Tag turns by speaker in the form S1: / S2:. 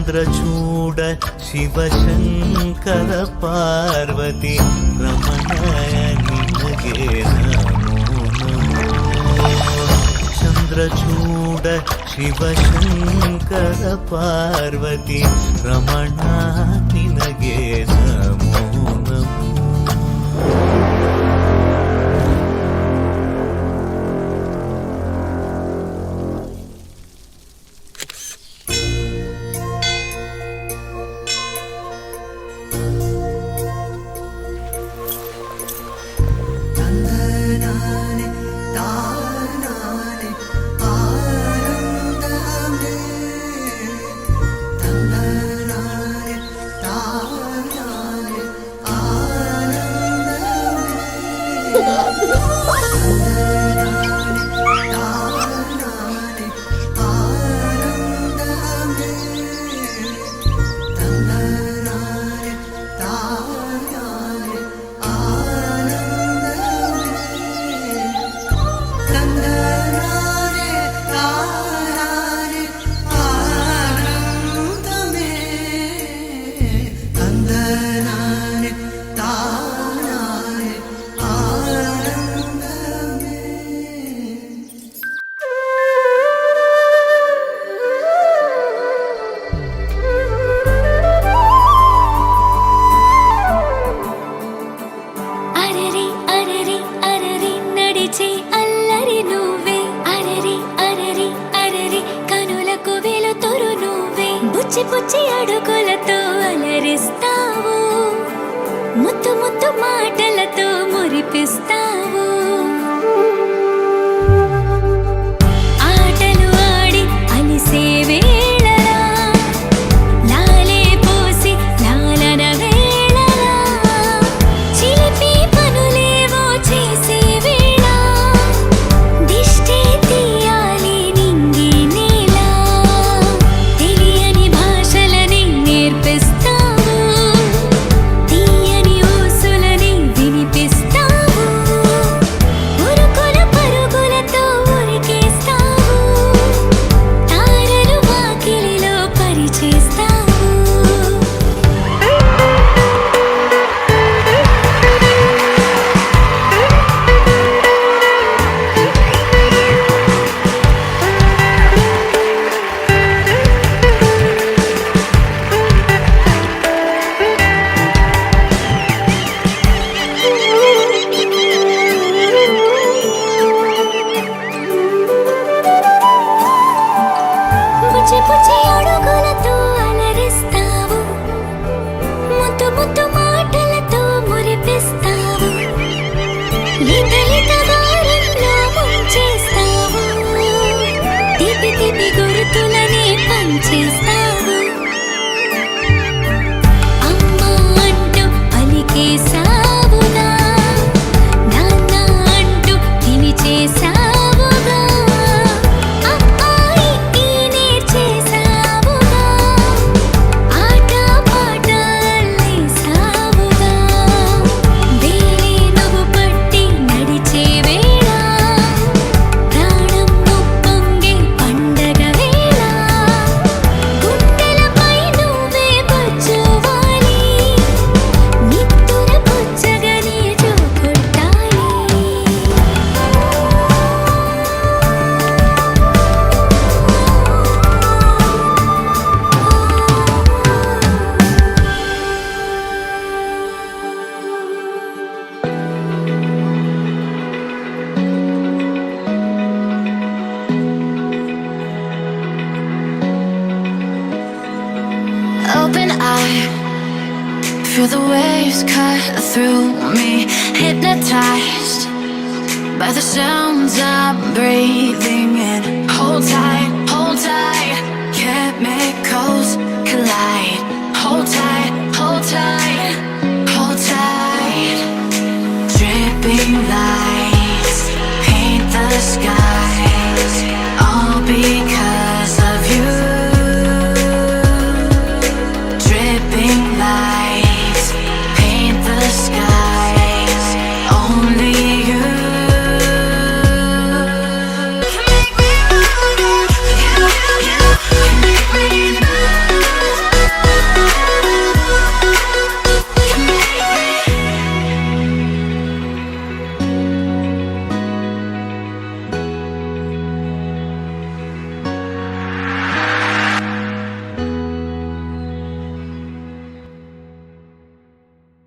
S1: చంద్రచూడ శివశంకర పార్వతి రమణాయ నినగే నమో నమో. చంద్రచూడ శివశంకర పార్వతి రమణా నినగే నమో నమో.
S2: పుచ్చి పుచ్చి అడుగులతో అలరిస్తావు, ముత్తు ముత్తు మాటలతో మురిపిస్తావు. ఆటలు ఆడి అలిసే వేళలా, లాలే పోసి లాలన వేళలా, చిలిపి పనులేవో చేసే వేళ, దిష్టి తీయాలి నింగి నేల, తెలియని భాషలని నేర్పిస్తావు, తీయని ఊసులని వినిపిస్తావు, ఉరుకుల పరుగులతో ఉరికేస్తావు, తారలు వాకిలిలో పరిచేస్తావు. పుచ్చి పుచ్చి అడుగులతో అలరిస్తావు, ముత్తు ముత్తు మాటలతో మురిపిస్తావు, లిత లిత దారంలో ముంచేస్తావు, తీపి తీపి గుర్తులని పంచేస్తావు. అమ్మ అంటూ పలికేసావుగా, నాన్న అంటూ తినిచేసావుగా, అమ్మాయి నేర్చేసావుగా, ఆట పాట అల్లేసావుగా, వేలే నువ్వు పట్టి నడిచే వేళ, ప్రాణం ఉప్పొంగే పండగ వేళ, గుండెలపై నువ్వే బజ్జువాలి, నిత్తుర పుచ్చగని జోకొట్టాలి.
S3: Open eye, feel the waves cut through me, hypnotized by the sounds I'm breathing in. Hold tight, chemical